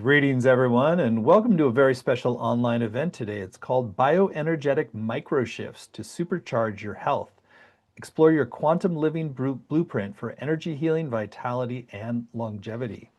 Greetings, everyone, and welcome to a very special online event today. It's called Bioenergetic Microshifts to Supercharge Your Health. Explore your quantum living blueprint for energy healing, vitality, and longevity.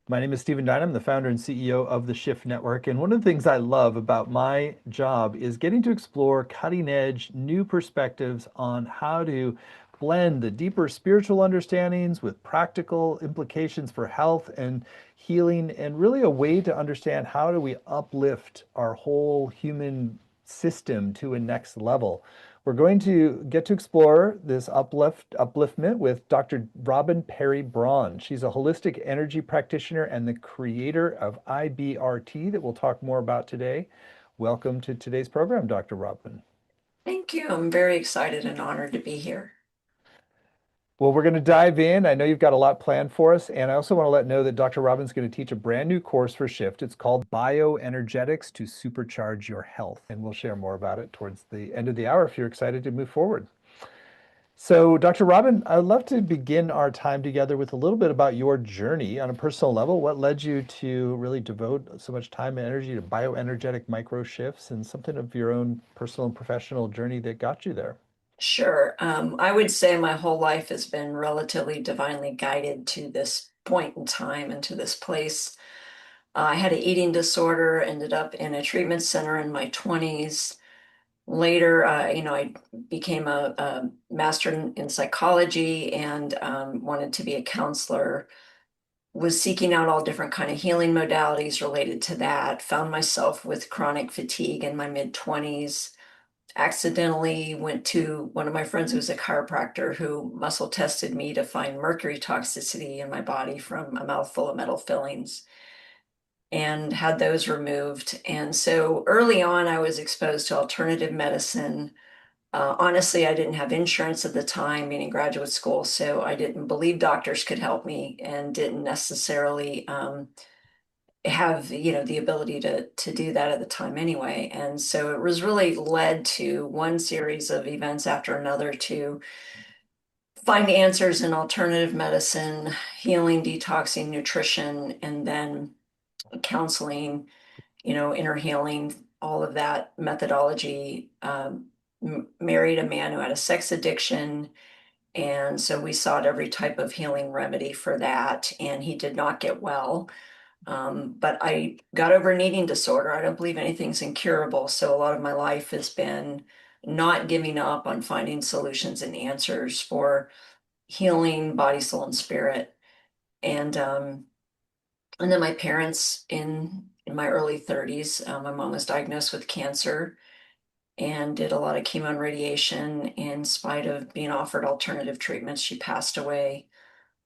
My name is Stephen Dine. I'm the founder and CEO of the Shift Network. And one of the things I love about my job is getting to explore cutting edge, new perspectives on how to blend the deeper spiritual understandings with practical implications for health and healing, and really a way to understand how do we uplift our whole human system to a next level. We're going to get to explore this upliftment with Dr. Robin Perry Braun. She's a holistic energy practitioner and the creator of IBRT that we'll talk more about today. Welcome to today's program, Dr. Robin. Thank you. I'm very excited and honored to be here. Well, we're going to dive in. I know you've got a lot planned for us, and I also want to let know that Dr. Robin's going to teach a brand new course for Shift. It's called Bioenergetics to Supercharge Your Health, and we'll share more about it towards the end of the hour if you're excited to move forward. So, Dr. Robin, I'd love to begin our time together with a little bit about your journey on a personal level. What led you to really devote so much time and energy to bioenergetic micro shifts, and something of your own personal and professional journey that got you there? Sure. I would say my whole life has been relatively divinely guided to this point in time and to this place. I had an eating disorder, ended up in a treatment center in my 20s. Later, I became a master in psychology and wanted to be a counselor. Was seeking out all different kind of healing modalities related to that. Found myself with chronic fatigue in my mid-20s. Accidentally went to one of my friends who's a chiropractor who muscle tested me to find mercury toxicity in my body from a mouthful of metal fillings and had those removed. And so early on, I was exposed to alternative medicine. Honestly, I didn't have insurance at the time, being in graduate school, so I didn't believe doctors could help me and didn't necessarily have the ability to do that at the time anyway. And so it was really led to one series of events after another to find answers in alternative medicine, healing, detoxing, nutrition, and then counseling, inner healing, all of that methodology. Married a man who had a sex addiction, and so we sought every type of healing remedy for that, and he did not get well. But I got over an eating disorder. I don't believe anything's incurable. So a lot of my life has been not giving up on finding solutions and answers for healing body, soul, and spirit. And and then my parents in my early 30s, my mom was diagnosed with cancer and did a lot of chemo and radiation. In spite of being offered alternative treatments, she passed away.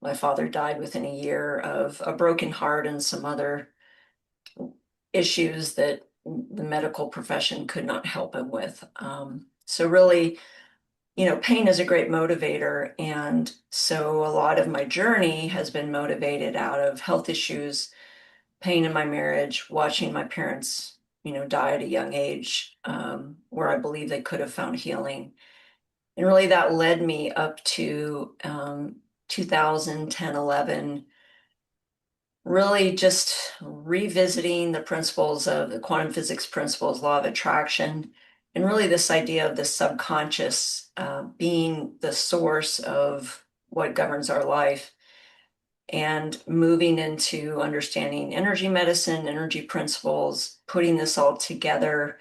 My father died within a year of a broken heart and some other issues that the medical profession could not help him with. So really, pain is a great motivator. And so a lot of my journey has been motivated out of health issues, pain in my marriage, watching my parents, die at a young age, where I believe they could have found healing. And really that led me up to 2010, 11, really just revisiting the principles of the quantum physics principles, law of attraction, and really this idea of the subconscious being the source of what governs our life, and moving into understanding energy medicine, energy principles, putting this all together,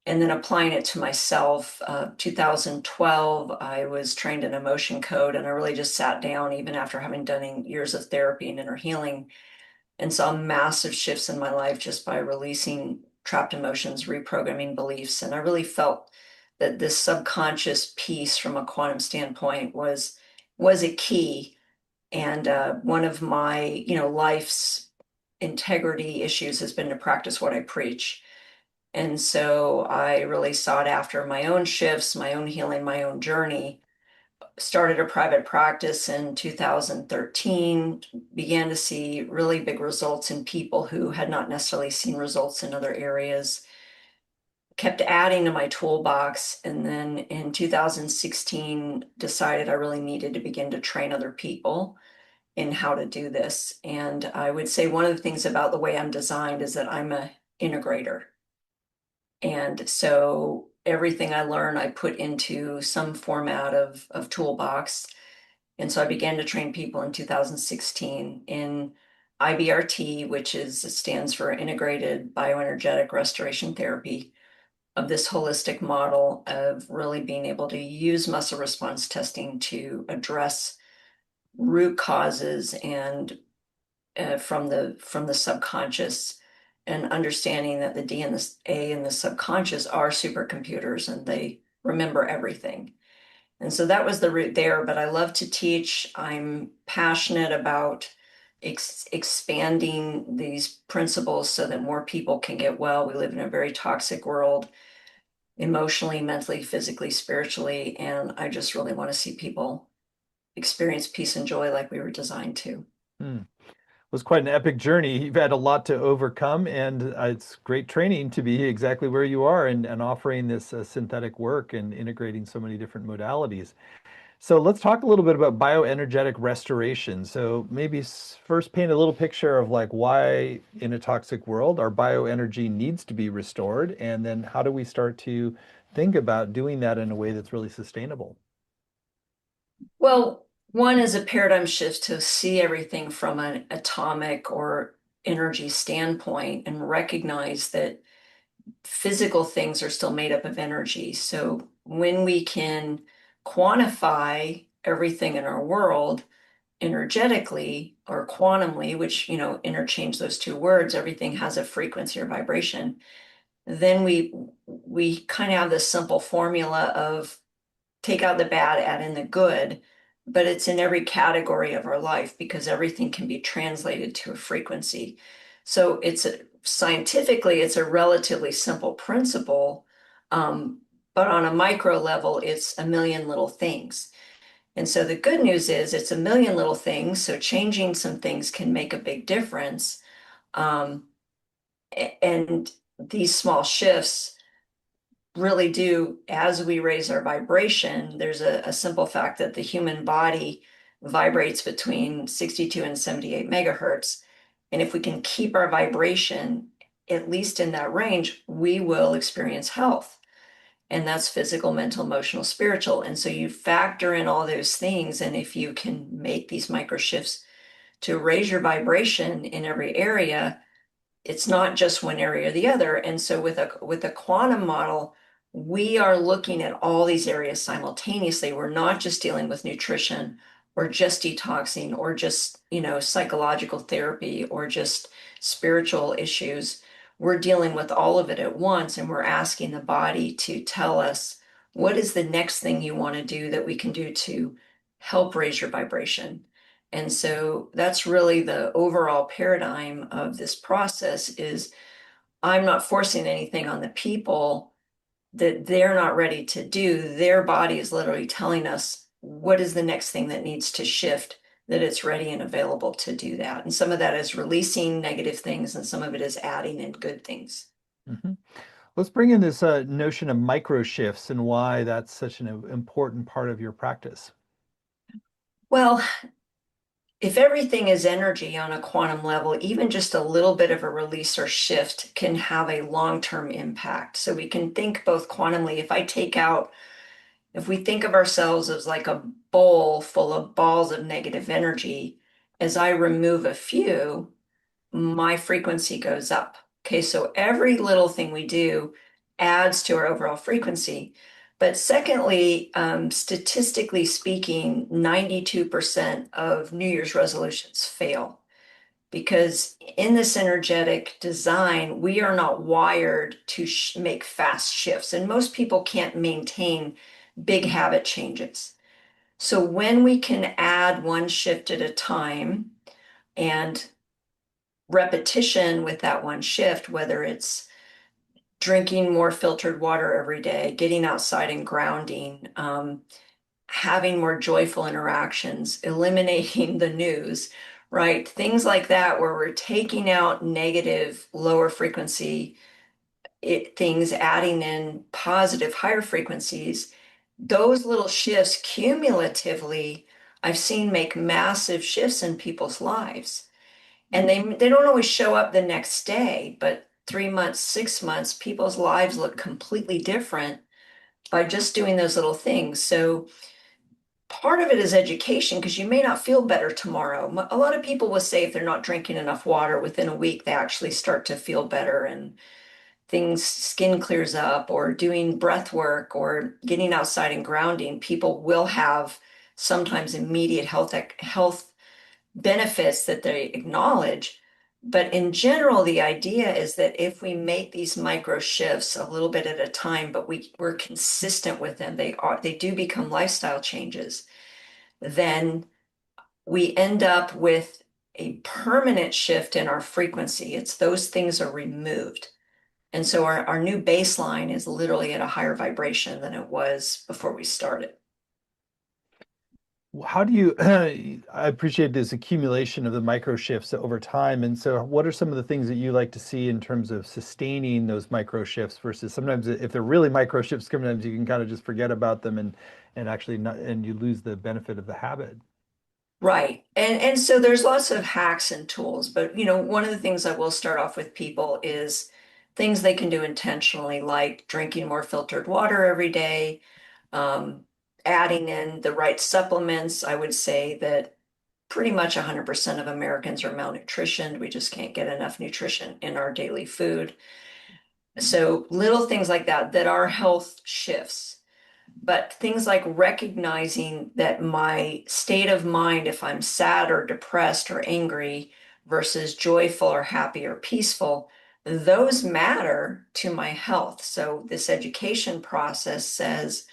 and then applying it to myself. 2012, I was trained in emotion code, and I really just sat down, even after having done years of therapy and inner healing, and saw massive shifts in my life just by releasing trapped emotions, reprogramming beliefs. And I really felt that this subconscious piece from a quantum standpoint was a key. And one of my, life's integrity issues has been to practice what I preach. And so I really sought after my own shifts, my own healing, my own journey. Started a private practice in 2013, began to see really big results in people who had not necessarily seen results in other areas. Kept adding to my toolbox, and then in 2016 decided I really needed to begin to train other people. in how to do this. And I would say one of the things about the way I'm designed is that I'm a integrator. And so everything I learn, I put into some format of toolbox. And so I began to train people in 2016 in IBRT, which stands for Integrated Bioenergetic Restoration Therapy, of this holistic model of really being able to use muscle response testing to address root causes and from the subconscious, and understanding that the D and the A and the subconscious are supercomputers and they remember everything. And so that was the root there, but I love to teach. I'm passionate about expanding these principles so that more people can get well. We live in a very toxic world, emotionally, mentally, physically, spiritually, and I just really want to see people experience peace and joy like we were designed to. Hmm. Was quite an epic journey. You've had a lot to overcome, and it's great training to be exactly where you are and offering this synthetic work and integrating so many different modalities. So let's talk a little bit about bioenergetic restoration. So maybe first paint a little picture of like why in a toxic world our bioenergy needs to be restored, and then how do we start to think about doing that in a way that's really sustainable? Well, one is a paradigm shift to see everything from an atomic or energy standpoint and recognize that physical things are still made up of energy. So when we can quantify everything in our world energetically or quantumly, which, interchange those two words, everything has a frequency or vibration, then we kind of have this simple formula of take out the bad, add in the good, but it's in every category of our life because everything can be translated to a frequency. So scientifically, it's a relatively simple principle, but on a micro level, it's a million little things. And so the good news is it's a million little things. So changing some things can make a big difference. Um, and these small shifts really do, as we raise our vibration, there's a simple fact that the human body vibrates between 62 and 78 megahertz. And if we can keep our vibration at least in that range, we will experience health. And that's physical, mental, emotional, spiritual. And so you factor in all those things. And if you can make these micro shifts to raise your vibration in every area, it's not just one area or the other. And so with a quantum model, we are looking at all these areas simultaneously. We're not just dealing with nutrition or just detoxing or just, psychological therapy or just spiritual issues. We're dealing with all of it at once, and we're asking the body to tell us what is the next thing you want to do that we can do to help raise your vibration. And so that's really the overall paradigm of this process is I'm not forcing anything on the people that they're not ready to do. Their body is literally telling us what is the next thing that needs to shift, that it's ready and available to do that. And some of that is releasing negative things, and some of it is adding in good things. Mhm. Let's bring in this notion of micro shifts and why that's such an important part of your practice. Well, if everything is energy on a quantum level, even just a little bit of a release or shift can have a long-term impact. So we can think both quantumly. If we think of ourselves as like a bowl full of balls of negative energy, as I remove a few, my frequency goes up. Okay, so every little thing we do adds to our overall frequency. But secondly, statistically speaking, 92% of New Year's resolutions fail because in this energetic design, we are not wired to make fast shifts, and most people can't maintain big habit changes. So when we can add one shift at a time and repetition with that one shift, whether it's drinking more filtered water every day, getting outside and grounding, having more joyful interactions, eliminating the news, right? Things like that, where we're taking out negative, lower frequency things, adding in positive, higher frequencies. Those little shifts cumulatively, I've seen make massive shifts in people's lives. And they don't always show up the next day, but 3 months, 6 months, people's lives look completely different by just doing those little things. So part of it is education because you may not feel better tomorrow. A lot of people will say if they're not drinking enough water within a week, they actually start to feel better and things, skin clears up, or doing breath work or getting outside and grounding. People will have sometimes immediate health benefits that they acknowledge. But in general, the idea is that if we make these micro shifts a little bit at a time, but we're consistent with them, they do become lifestyle changes, then we end up with a permanent shift in our frequency. It's those things are removed. And so our new baseline is literally at a higher vibration than it was before we started. How do you, I appreciate this accumulation of the micro shifts over time. And so, what are some of the things that you like to see in terms of sustaining those micro shifts versus sometimes if they're really micro shifts, sometimes you can kind of just forget about them and actually not, and you lose the benefit of the habit. Right. And so there's lots of hacks and tools, but one of the things I will start off with people is things they can do intentionally, like drinking more filtered water every day, um, adding in the right supplements. I would say that pretty much 100% of Americans are malnutritioned. We just can't get enough nutrition in our daily food. So little things like that that are health shifts. But things like recognizing that my state of mind, if I'm sad or depressed or angry versus joyful or happy or peaceful, those matter to my health. So this education process says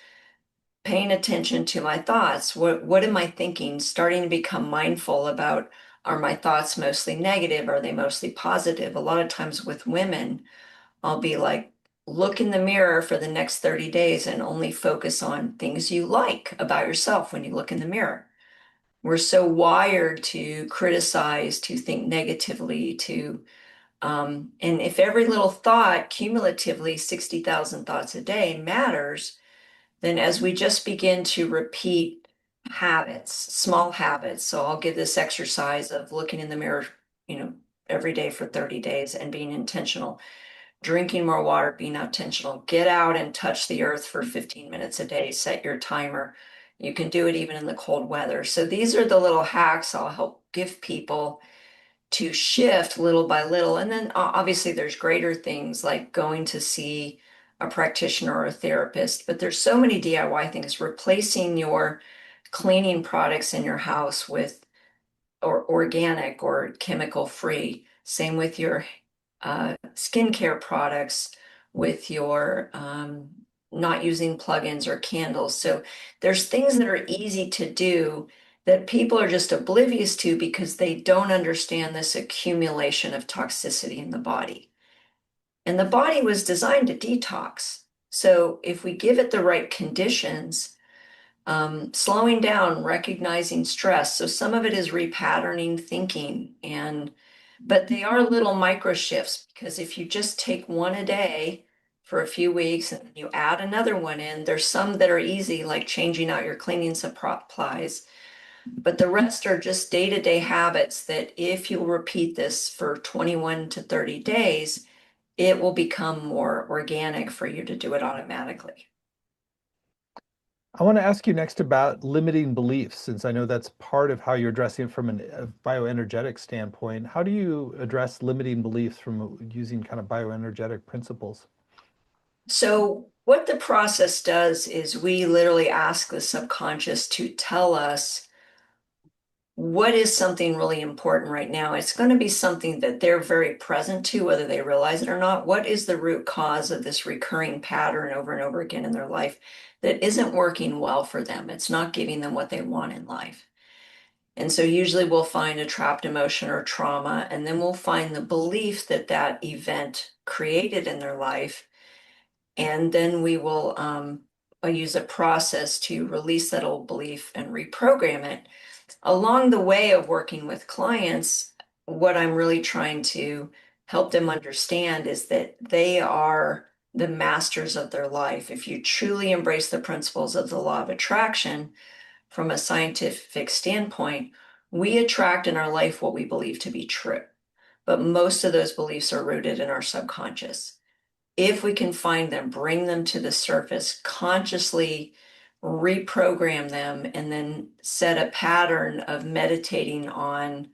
paying attention to my thoughts. What am I thinking? Starting to become mindful about, are my thoughts mostly negative? Are they mostly positive? A lot of times with women, I'll be like, look in the mirror for the next 30 days and only focus on things you like about yourself when you look in the mirror. We're so wired to criticize, to think negatively, and if every little thought, cumulatively 60,000 thoughts a day matters, then as we just begin to repeat habits, small habits. So I'll give this exercise of looking in the mirror, you know, every day for 30 days and being intentional, drinking more water, being intentional, get out and touch the earth for 15 minutes a day, set your timer. You can do it even in the cold weather. So these are the little hacks I'll help give people to shift little by little. And then obviously there's greater things like going to see a practitioner or a therapist, but there's so many DIY things, replacing your cleaning products in your house with or organic or chemical free. Same with your skincare products, with your not using plugins or candles. So there's things that are easy to do that people are just oblivious to because they don't understand this accumulation of toxicity in the body. And the body was designed to detox. So if we give it the right conditions, slowing down, recognizing stress. So some of it is repatterning thinking, but they are little micro shifts because if you just take one a day for a few weeks and you add another one in, there's some that are easy, like changing out your cleaning supplies. But the rest are just day-to-day habits that if you repeat this for 21 to 30 days, it will become more organic for you to do it automatically. I want to ask you next about limiting beliefs, since I know that's part of how you're addressing it from a bioenergetic standpoint. How do you address limiting beliefs from using kind of bioenergetic principles? So what the process does is we literally ask the subconscious to tell us what is something really important right now. It's going to be something that they're very present to, whether they realize it or not. What is the root cause of this recurring pattern over and over again in their life that isn't working well for them? It's not giving them what they want in life. And so usually we'll find a trapped emotion or trauma, and then we'll find the belief that that event created in their life. And then we will use a process to release that old belief and reprogram it. Along the way of working with clients, what I'm really trying to help them understand is that they are the masters of their life. If you truly embrace the principles of the law of attraction, from a scientific standpoint, we attract in our life what we believe to be true. But most of those beliefs are rooted in our subconscious. If we can find them, bring them to the surface, consciously reprogram them, and then set a pattern of meditating on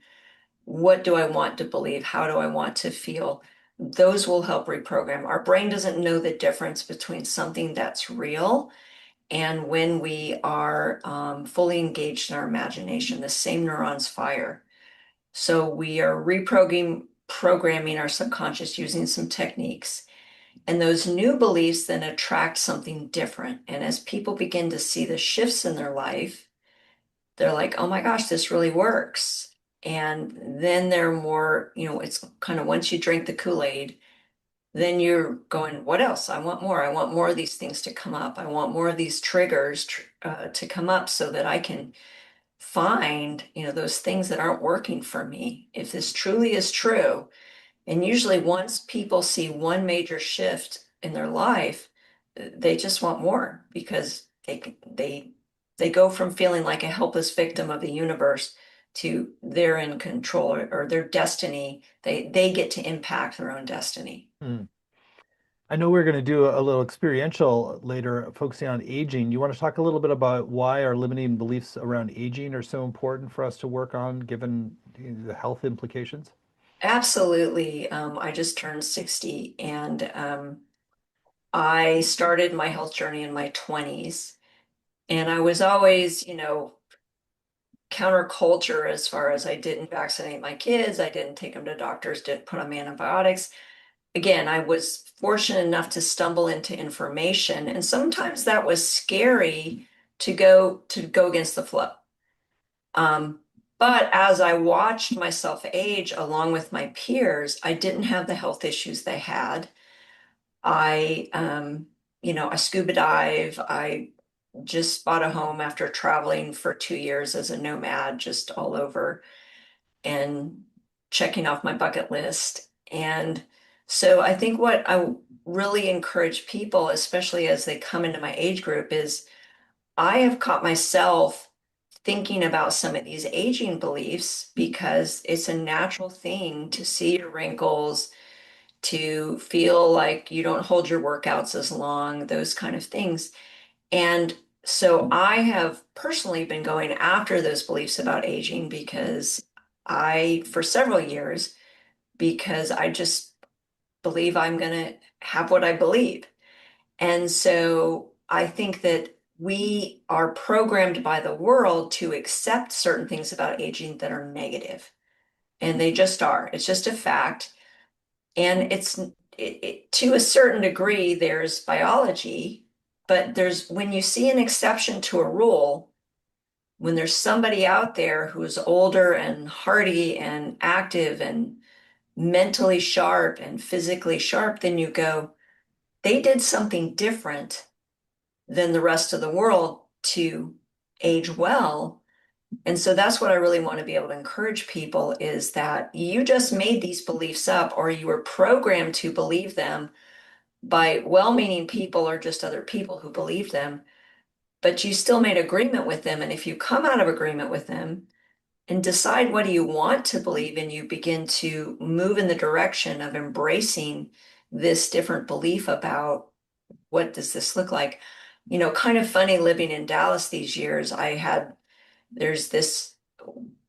what do I want to believe? How do I want to feel? Those will help reprogram. Our brain doesn't know the difference between something that's real and when we are fully engaged in our imagination. The same neurons fire. So we are programming our subconscious using some techniques. And those new beliefs then attract something different. And as people begin to see the shifts in their life, they're like, oh my gosh, this really works. And then they're more, it's kind of once you drink the Kool-Aid, then you're going, what else? I want more. I want more of these things to come up. I want more of these triggers to come up so that I can find, those things that aren't working for me. If this truly is true, and usually once people see one major shift in their life, they just want more because they go from feeling like a helpless victim of the universe to they're in control or their destiny. They get to impact their own destiny. Hmm. I know we're going to do a little experiential later focusing on aging. You want to talk a little bit about why our limiting beliefs around aging are so important for us to work on given the health implications? Absolutely. I just turned 60 and I started my health journey in my 20s. And I was always, counterculture as far as I didn't vaccinate my kids, I didn't take them to doctors, didn't put them antibiotics. Again, I was fortunate enough to stumble into information, and sometimes that was scary to go against the flow. Um, but as I watched myself age along with my peers, I didn't have the health issues they had. I scuba dive. I just bought a home after traveling for 2 years as a nomad, just all over and checking off my bucket list. And so I think what I really encourage people, especially as they come into my age group, is I have caught myself thinking about some of these aging beliefs because it's a natural thing to see your wrinkles, to feel like you don't hold your workouts as long, those kind of things. And so I have personally been going after those beliefs about aging because for several years, because I just believe I'm going to have what I believe. And so I think that we are programmed by the world to accept certain things about aging that are negative, and they just are. It's just a fact. And to a certain degree, there's biology, but when you see an exception to a rule, when there's somebody out there who's older and hardy and active and mentally sharp and physically sharp, then you go, they did something different than the rest of the world to age well. And so that's what I really want to be able to encourage people is that you just made these beliefs up or you were programmed to believe them by well-meaning people or just other people who believe them, but you still made agreement with them. And if you come out of agreement with them and decide what do you want to believe and you begin to move in the direction of embracing this different belief about what does this look like? Kind of funny living in Dallas these years. There's this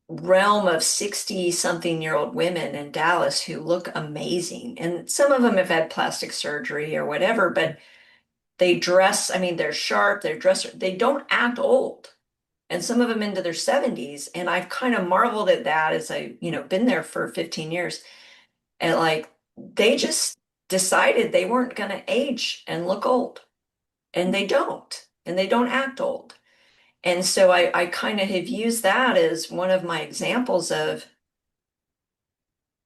realm of 60 something year old women in Dallas who look amazing. And some of them have had plastic surgery or whatever, but they dress, I mean, they're sharp, they're dressed, they don't act old. And some of them into their 70s. And I've kind of marveled at that as been there for 15 years. And like, they just decided they weren't going to age and look old. And they don't. And they don't act old. And so I kind of have used that as one of my examples of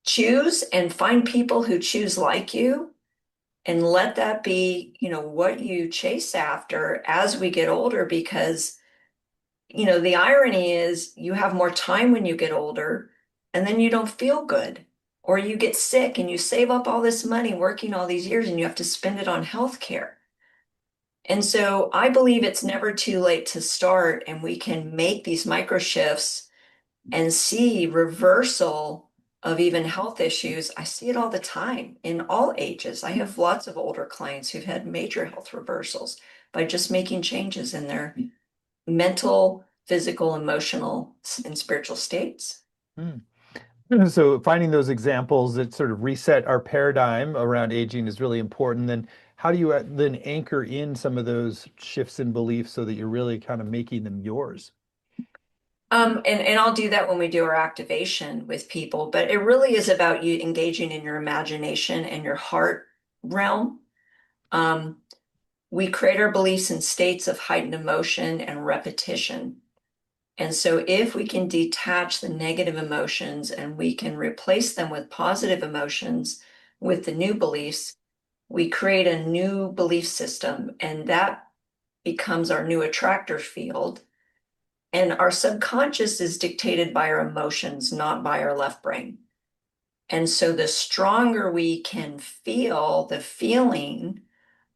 choose and find people who choose like you and let that be, what you chase after as we get older because, the irony is you have more time when you get older and then you don't feel good or you get sick and you save up all this money working all these years and you have to spend it on health care. And so I believe it's never too late to start, and we can make these micro shifts and see reversal of even health issues. I see it all the time in all ages. I have lots of older clients who've had major health reversals by just making changes in their mental, physical, emotional, and spiritual states. Hmm. So finding those examples that sort of reset our paradigm around aging is really important. Then how do you then anchor in some of those shifts in belief so that you're really kind of making them yours? And I'll do that when we do our activation with people, but it really is about you engaging in your imagination and your heart realm. Um, we create our beliefs in states of heightened emotion and repetition. And so if we can detach the negative emotions and we can replace them with positive emotions with the new beliefs, we create a new belief system, and that becomes our new attractor field. And our subconscious is dictated by our emotions, not by our left brain. And so the stronger we can feel the feeling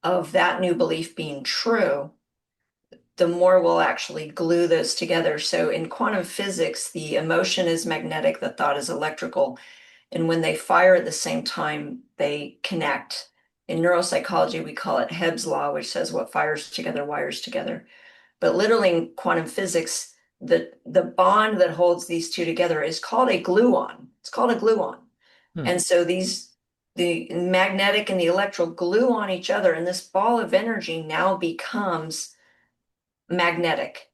of that new belief being true, the more we'll actually glue those together. So in quantum physics, the emotion is magnetic, the thought is electrical. And when they fire at the same time, they connect. In neuropsychology, we call it Hebb's law, which says what fires together wires together. But literally in quantum physics, the bond that holds these two together is called a gluon. It's called a gluon. Hmm. And so the magnetic and the electrical glue on each other, and this ball of energy now becomes magnetic.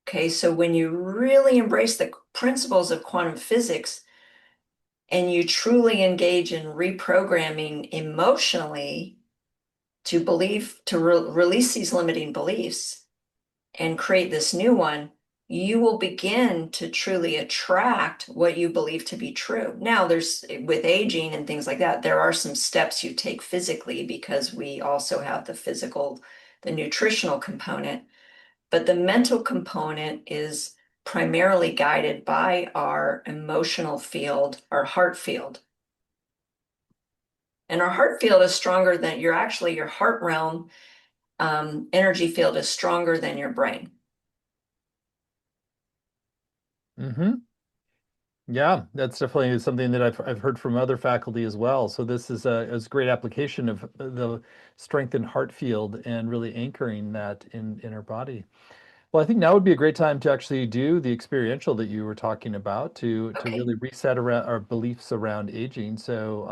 Okay, so when you really embrace the principles of quantum physics and you truly engage in reprogramming emotionally to believe, to release these limiting beliefs and create this new one, you will begin to truly attract what you believe to be true. Now, there's with aging and things like that, there are some steps you take physically because we also have the physical, the nutritional component, but the mental component is primarily guided by our emotional field, our heart field. And our heart field is stronger than your heart realm energy field is stronger than your brain. Hmm. Yeah, that's definitely something that I've heard from other faculty as well. So this is a great application of the strengthened heart field and really anchoring that in our body. Well, I think now would be a great time to actually do the experiential that you were talking about to Okay, really reset around our beliefs around aging. So,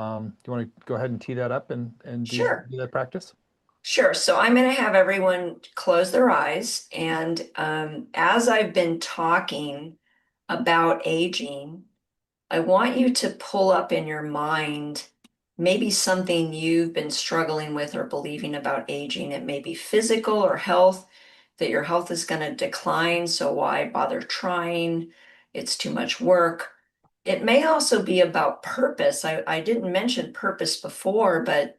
do you want to go ahead and tee that up and sure. do that practice? Sure. So I'm going to have everyone close their eyes. And as I've been talking about aging, I want you to pull up in your mind maybe something you've been struggling with or believing about aging. It may be physical or health, that your health is going to decline. So why bother trying? It's too much work. It may also be about purpose. I didn't mention purpose before, but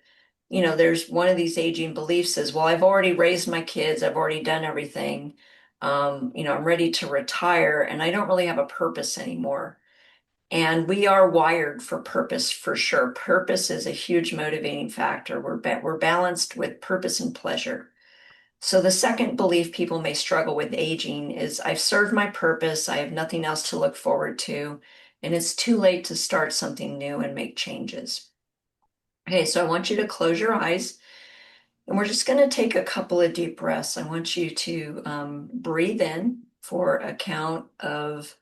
there's one of these aging beliefs is, well, I've already raised my kids, I've already done everything. I'm ready to retire and I don't really have a purpose anymore. And we are wired for purpose for sure. Purpose is a huge motivating factor. We're balanced with purpose and pleasure. So the second belief people may struggle with aging is I've served my purpose, I have nothing else to look forward to, and it's too late to start something new and make changes. Okay, so I want you to close your eyes and we're just going to take a couple of deep breaths. I want you to breathe in for a count of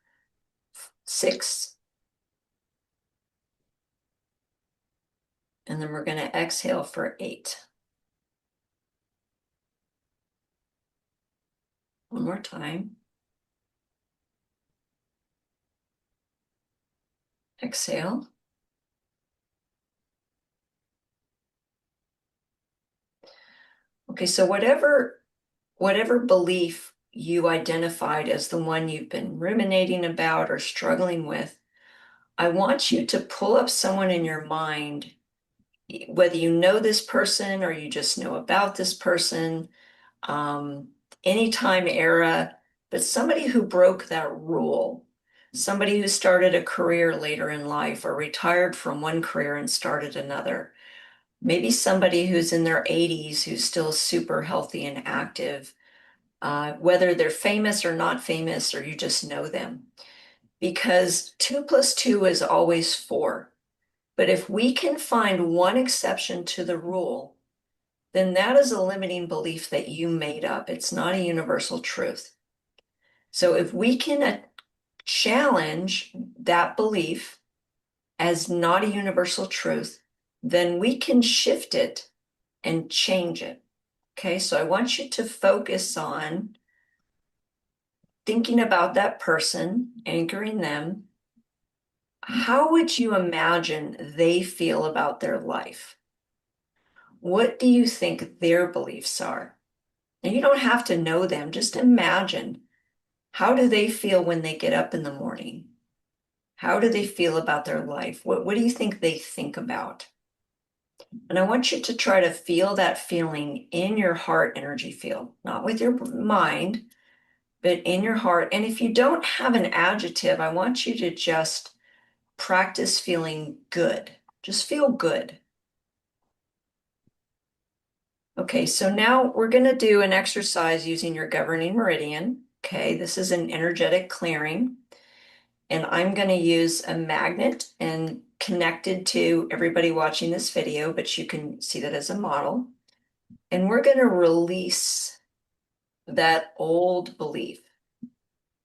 6, and then we're going to exhale for 8. One more time. Exhale. Okay, so whatever belief you identified as the one you've been ruminating about or struggling with, I want you to pull up someone in your mind, whether you know this person or you just know about this person, um, any time era, but somebody who broke that rule, somebody who started a career later in life or retired from one career and started another. maybe somebody who's in their 80s who's still super healthy and active, whether they're famous or not famous, or you just know them. Because 2 + 2 is always 4. But if we can find one exception to the rule, then that is a limiting belief that you made up. It's not a universal truth. So if we can challenge that belief as not a universal truth, then we can shift it and change it. Okay, so I want you to focus on thinking about that person, anchoring them. How would you imagine they feel about their life? What do you think their beliefs are? And you don't have to know them, just imagine. How do they feel when they get up in the morning? How do they feel about their life? What do you think they think about? And I want you to try to feel that feeling in your heart energy field, not with your mind, but in your heart. And if you don't have an adjective, I want you to just practice feeling good. Just feel good. Okay, so now we're going to do an exercise using your governing meridian. Okay, this is an energetic clearing. And I'm going to use a magnet and connected to everybody watching this video, but you can see that as a model. And we're going to release that old belief.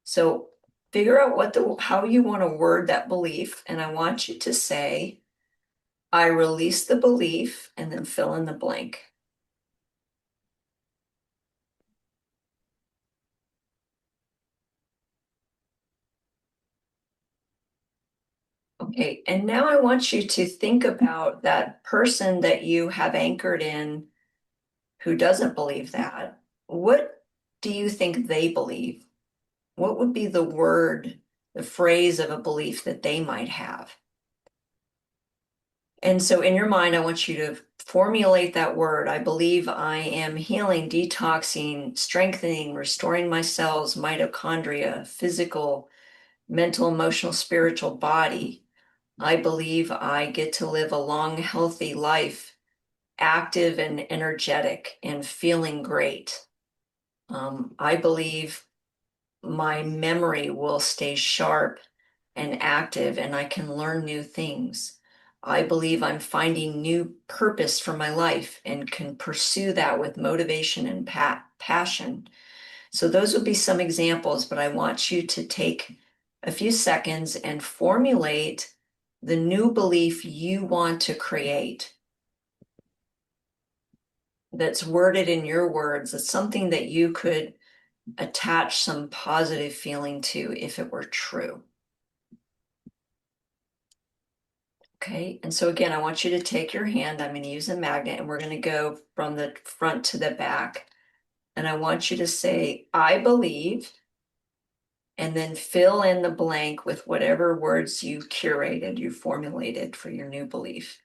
So figure out how you want to word that belief. And I want you to say, I release the belief, and then fill in the blank. Okay, and now I want you to think about that person that you have anchored in who doesn't believe that. What do you think they believe? What would be the word, the phrase of a belief that they might have? And so in your mind, I want you to formulate that word. I believe I am healing, detoxing, strengthening, restoring my cells, mitochondria, physical, mental, emotional, spiritual body. I believe I get to live a long, healthy life, active and energetic and feeling great. I believe my memory will stay sharp and active and I can learn new things. I believe I'm finding new purpose for my life and can pursue that with motivation and passion. So those would be some examples, but I want you to take a few seconds and formulate the new belief you want to create that's worded in your words. It's something that you could attach some positive feeling to if it were true. Okay, and so again, I want you to take your hand. I'm going to use a magnet and we're going to go from the front to the back. And I want you to say, I believe, and then fill in the blank with whatever words you curated, you formulated for your new belief.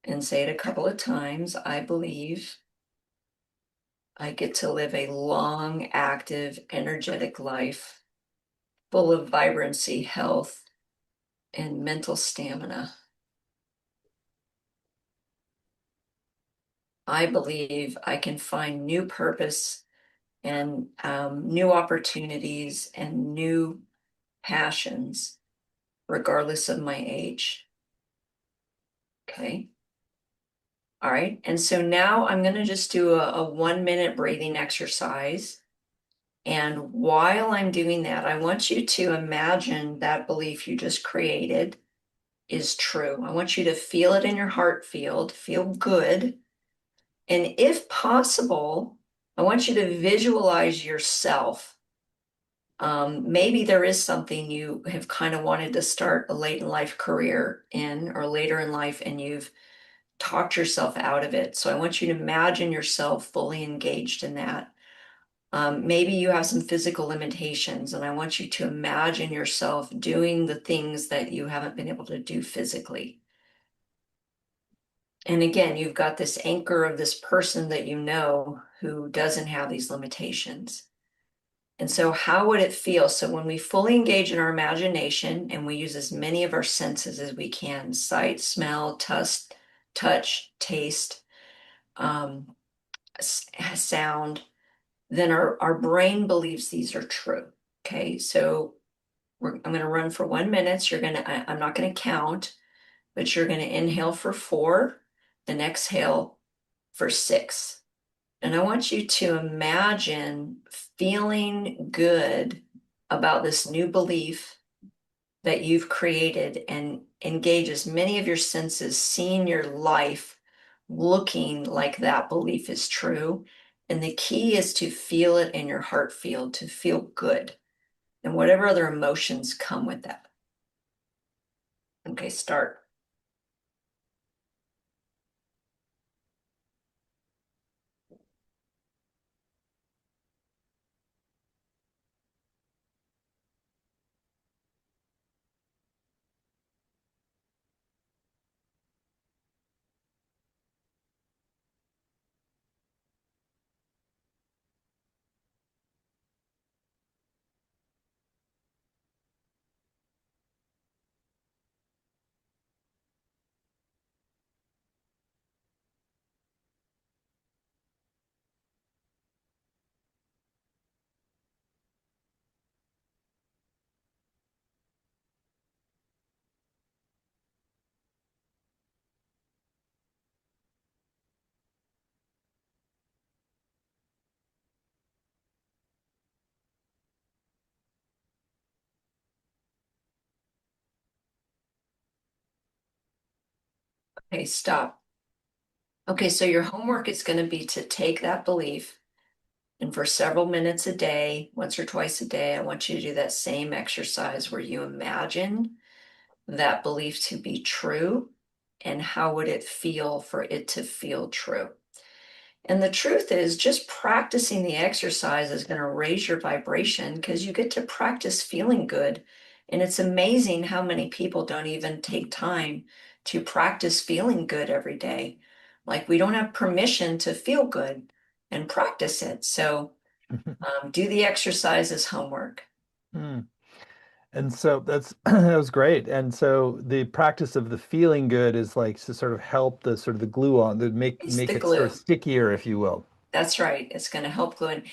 And say it a couple of times. I believe I get to live a long, active, energetic life full of vibrancy, health, and mental stamina. I believe I can find new purpose and new opportunities and new passions, regardless of my age. Okay. All right. And so now I'm going to just do a 1-minute breathing exercise. And while I'm doing that, I want you to imagine that belief you just created is true. I want you to feel it in your heart field, feel good. And if possible, I want you to visualize yourself. Maybe there is something you have kind of wanted to start a late in life career in or later in life, and you've talked yourself out of it. So I want you to imagine yourself fully engaged in that. Maybe you have some physical limitations, and I want you to imagine yourself doing the things that you haven't been able to do physically. And again, you've got this anchor of this person that you know who doesn't have these limitations. And so how would it feel? So when we fully engage in our imagination and we use as many of our senses as we can, sight, smell, touch, taste, um, sound, then our brain believes these are true. Okay, so I'm going to run for 1 minute. I'm not going to count, but you're going to inhale for 4, then exhale for 6. And I want you to imagine feeling good about this new belief that you've created and engage as many of your senses, seeing your life looking like that belief is true. And the key is to feel it in your heart field, to feel good, and whatever other emotions come with that. Okay, start. Okay, stop. Okay, so your homework is going to be to take that belief and for several minutes a day, once or twice a day, I want you to do that same exercise where you imagine that belief to be true and how would it feel for it to feel true. And the truth is, just practicing the exercise is going to raise your vibration because you get to practice feeling good. And it's amazing how many people don't even take time to practice feeling good every day. Like we don't have permission to feel good and practice it. So do the exercise as homework. Hmm. And so that's that was great. And so the practice of the feeling good is like to sort of help the sort of the glue on, to make It's make the it sort of glue. stickier, if you will. That's right. It's going to help glue in.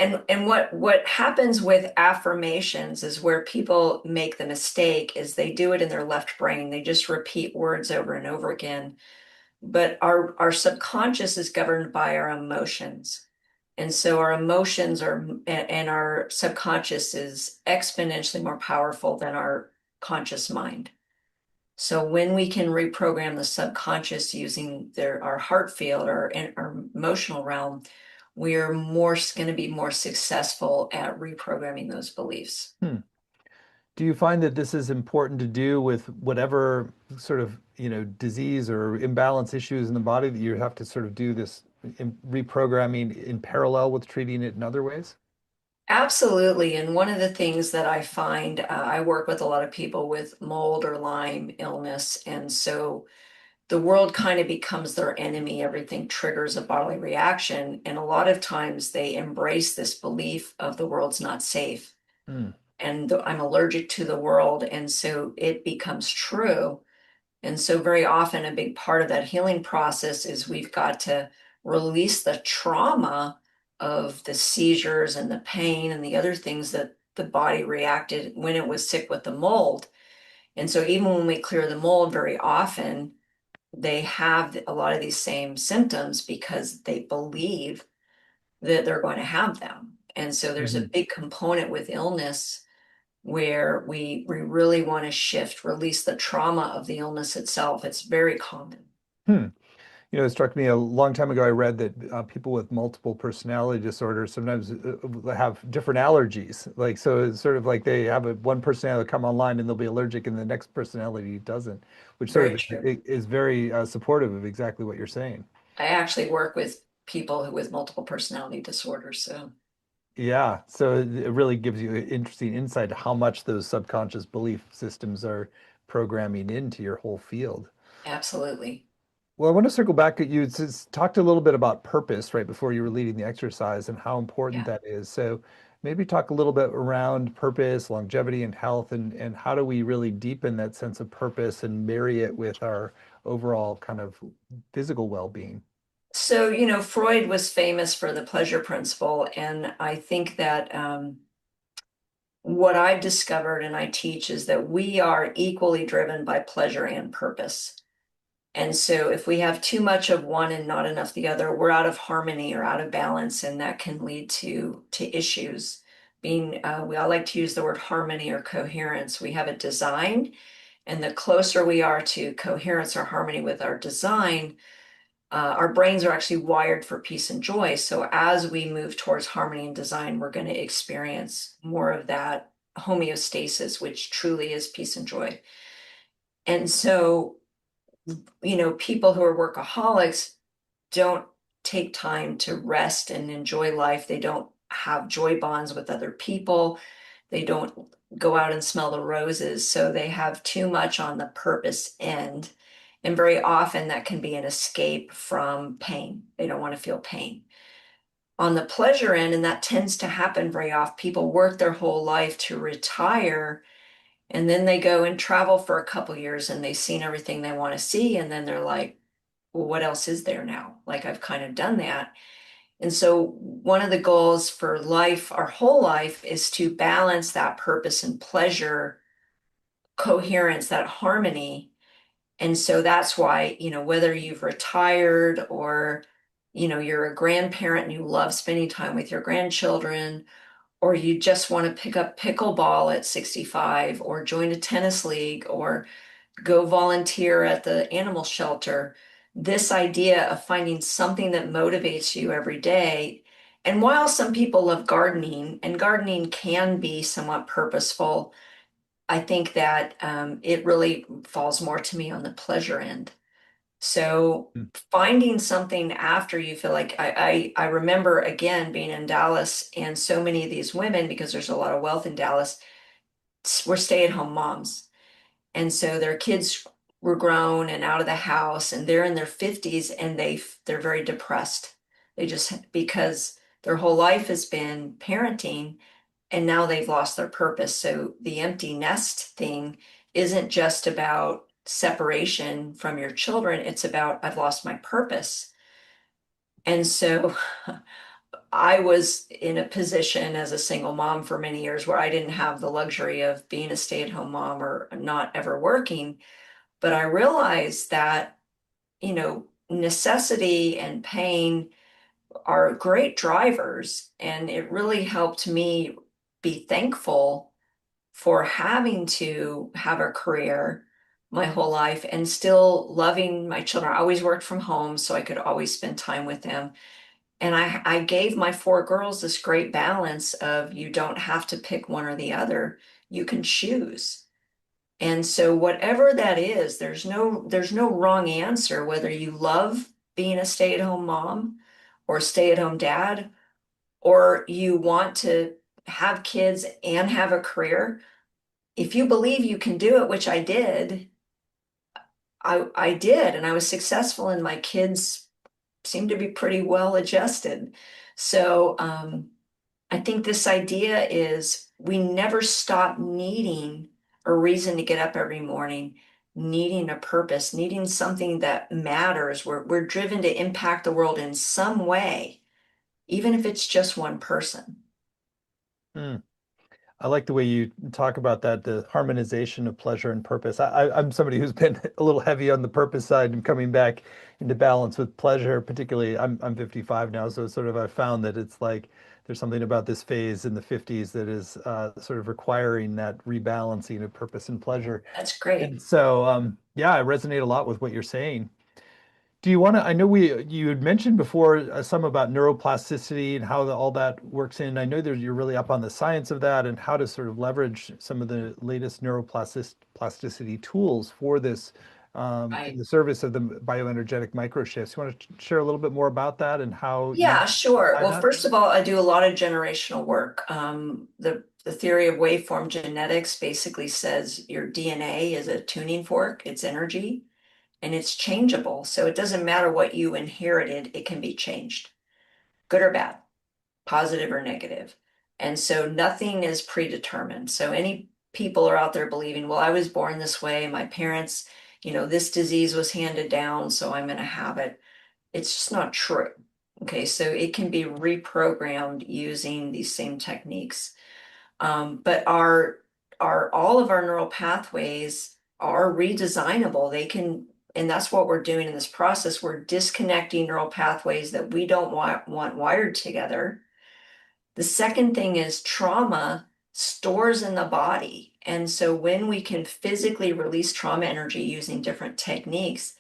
And what happens with affirmations is where people make the mistake is they do it in their left brain. They just repeat words over and over again. But our subconscious is governed by our emotions. And so our emotions are and our subconscious is exponentially more powerful than our conscious mind. So when we can reprogram the subconscious using our heart field or our emotional realm, we're more going to be more successful at reprogramming those beliefs. Hmm. Do you find that this is important to do with whatever sort of, disease or imbalance issues in the body that you have to sort of do this reprogramming in parallel with treating it in other ways? Absolutely. And one of the things that I find, I work with a lot of people with mold or Lyme illness. And so the world kind of becomes their enemy. Everything triggers a bodily reaction. And a lot of times they embrace this belief of the world's not safe. Hmm. And I'm allergic to the world. And so it becomes true. And so, very often, a big part of that healing process is we've got to release the trauma of the seizures and the pain and the other things that the body reacted when it was sick with the mold. And so, even when we clear the mold, very often they have a lot of these same symptoms because they believe that they're going to have them. And so, there's a Mhm. big component with illness where we really want to shift, release the trauma of the illness itself. It's very common. Hmm. It struck me a long time ago. I read that people with multiple personality disorders sometimes have different allergies. Like, so it's sort of like they have one personality come online and they'll be allergic, and the next personality doesn't, which sort Very of true. is very supportive of exactly what you're saying. I actually work with people who with multiple personality disorders, so Yeah, so it really gives you an interesting insight to how much those subconscious belief systems are programming into your whole field. absolutely. Well, I want to circle back at you. Talked a little bit about purpose right before you were leading the exercise and how important Yeah. that is. So maybe talk a little bit around purpose, longevity, and health, and how do we really deepen that sense of purpose and marry it with our overall kind of physical well-being. So, Freud was famous for the pleasure principle, and I think that what I've discovered and I teach is that we are equally driven by pleasure and purpose. And so if we have too much of one and not enough the other, we're out of harmony or out of balance, and that can lead to issues. We all like to use the word harmony or coherence. We have a design, and the closer we are to coherence or harmony with our design, our brains are actually wired for peace and joy. So as we move towards harmony and design, we're going to experience more of that homeostasis, which truly is peace and joy. And so, people who are workaholics don't take time to rest and enjoy life. They don't have joy bonds with other people. They don't go out and smell the roses. So they have too much on the purpose end. And very often that can be an escape from pain. They don't want to feel pain. On the pleasure end, and that tends to happen very often, people work their whole life to retire, and then they go and travel for a couple years and they've seen everything they want to see. And then they're like, well, what else is there now? Like, I've kind of done that. And so, one of the goals for life, our whole life, is to balance that purpose and pleasure, coherence, that harmony. And so, that's why, whether you've retired or, you're a grandparent and you love spending time with your grandchildren, or you just want to pick up pickleball at 65, or join a tennis league, or go volunteer at the animal shelter. This idea of finding something that motivates you every day. And while some people love gardening, and gardening can be somewhat purposeful, I think that it really falls more to me on the pleasure end. So Mm. finding something after you feel like I remember again being in Dallas, and so many of these women, because there's a lot of wealth in Dallas, were stay-at-home moms. And so their kids were grown and out of the house, and they're in their 50s, and they're very depressed. They just, because their whole life has been parenting, and now they've lost their purpose. So the empty nest thing isn't just about separation from your children, it's about I've lost my purpose. And so I was in a position as a single mom for many years where I didn't have the luxury of being a stay-at-home mom or not ever working. But I realized that, necessity and pain are great drivers. And it really helped me be thankful for having to have a career my whole life and still loving my children. I always worked from home, so I could always spend time with them. And I gave my four girls this great balance of you don't have to pick one or the other, you can choose. And so whatever that is, there's no wrong answer, whether you love being a stay-at-home mom or stay-at-home dad, or you want to have kids and have a career. If you believe you can do it, which I did, I did, and I was successful, and my kids seemed to be pretty well adjusted. So I think this idea is we never stop needing a reason to get up every morning, needing a purpose, needing something that matters. We're driven to impact the world in some way, even if it's just one person. Mm. I like the way you talk about that, the harmonization of pleasure and purpose. I'm somebody who's been a little heavy on the purpose side and coming back into balance with pleasure, particularly I'm 55 now, so sort of I found that it's like there's something about this phase in the 50s that is sort of requiring that rebalancing of purpose and pleasure. That's great. And so, yeah, I resonate a lot with what you're saying. Do you want to? I know you had mentioned before some about neuroplasticity and how all that works in. I know that you're really up on the science of that and how to sort of leverage some of the latest neuroplasticity tools for this in Right. the service of the bioenergetic microshifts. You want to share a little bit more about that and how you Yeah, sure. apply Well, that? first of all, I do a lot of generational work. The theory of waveform genetics basically says your DNA is a tuning fork, it's energy. and it's changeable. So it doesn't matter what you inherited, it can be changed, good or bad, positive or negative. And so nothing is predetermined. So any people are out there believing, well, I was born this way, my parents, this disease was handed down, so I'm going to have it. It's just not true. Okay, so it can be reprogrammed using these same techniques. But our all of our neural pathways are redesignable. They can, and that's what we're doing in this process. We're disconnecting neural pathways that we don't want wired together. The second thing is trauma stores in the body. And so when we can physically release trauma energy using different techniques,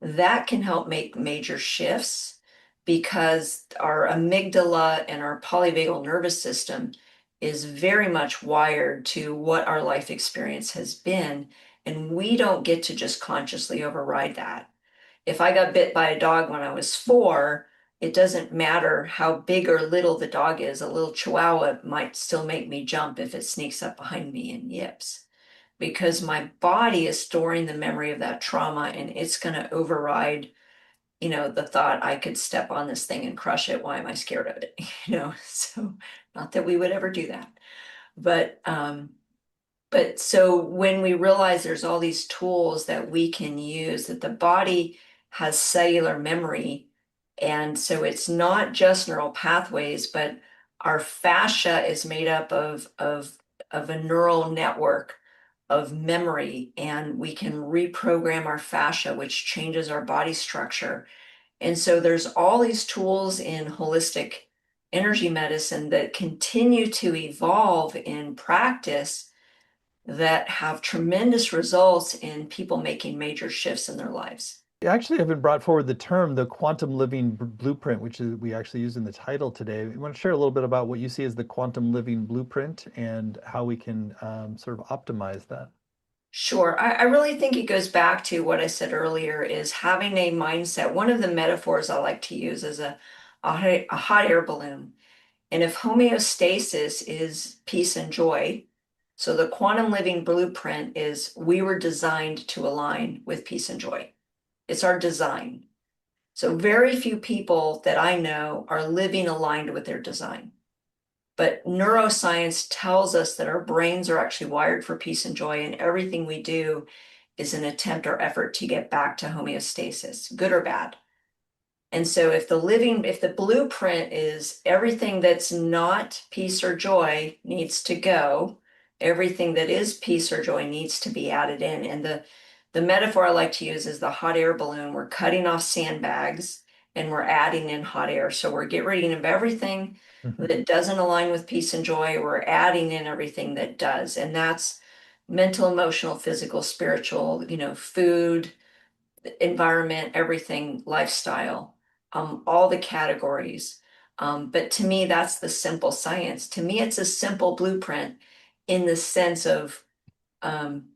that can help make major shifts because our amygdala and our polyvagal nervous system is very much wired to what our life experience has been. And we don't get to just consciously override that. If I got bit by a dog when I was 4, it doesn't matter how big or little the dog is. A little chihuahua might still make me jump if it sneaks up behind me and yips, because my body is storing the memory of that trauma and it's going to override, the thought I could step on this thing and crush it. Why am I scared of it? So not that we would ever do that. But so when we realize there's all these tools that we can use, that the body has cellular memory, and so it's not just neural pathways, but our fascia is made up of a neural network of memory, and we can reprogram our fascia, which changes our body structure. And so there's all these tools in holistic energy medicine that continue to evolve in practice that have tremendous results in people making major shifts in their lives. You actually haven't brought forward the term, the quantum living blueprint, which is we actually use in the title today. You want to share a little bit about what you see as the quantum living blueprint and how we can sort of optimize that? Sure. I really think it goes back to what I said earlier is having a mindset. One of the metaphors I like to use is a hot air balloon. And if homeostasis is peace and joy, so the quantum living blueprint is we were designed to align with peace and joy. It's our design. So very few people that I know are living aligned with their design. But neuroscience tells us that our brains are actually wired for peace and joy, and everything we do is an attempt or effort to get back to homeostasis, good or bad. And so if the blueprint is everything that's not peace or joy needs to go, everything that is peace or joy needs to be added in. And the metaphor I like to use is the hot air balloon. We're cutting off sandbags and we're adding in hot air. So we're getting rid of everything Mhm. that doesn't align with peace and joy. We're adding in everything that does. And that's mental, emotional, physical, spiritual, food, environment, everything, lifestyle, all the categories. But to me, that's the simple science. To me, it's a simple blueprint in the sense of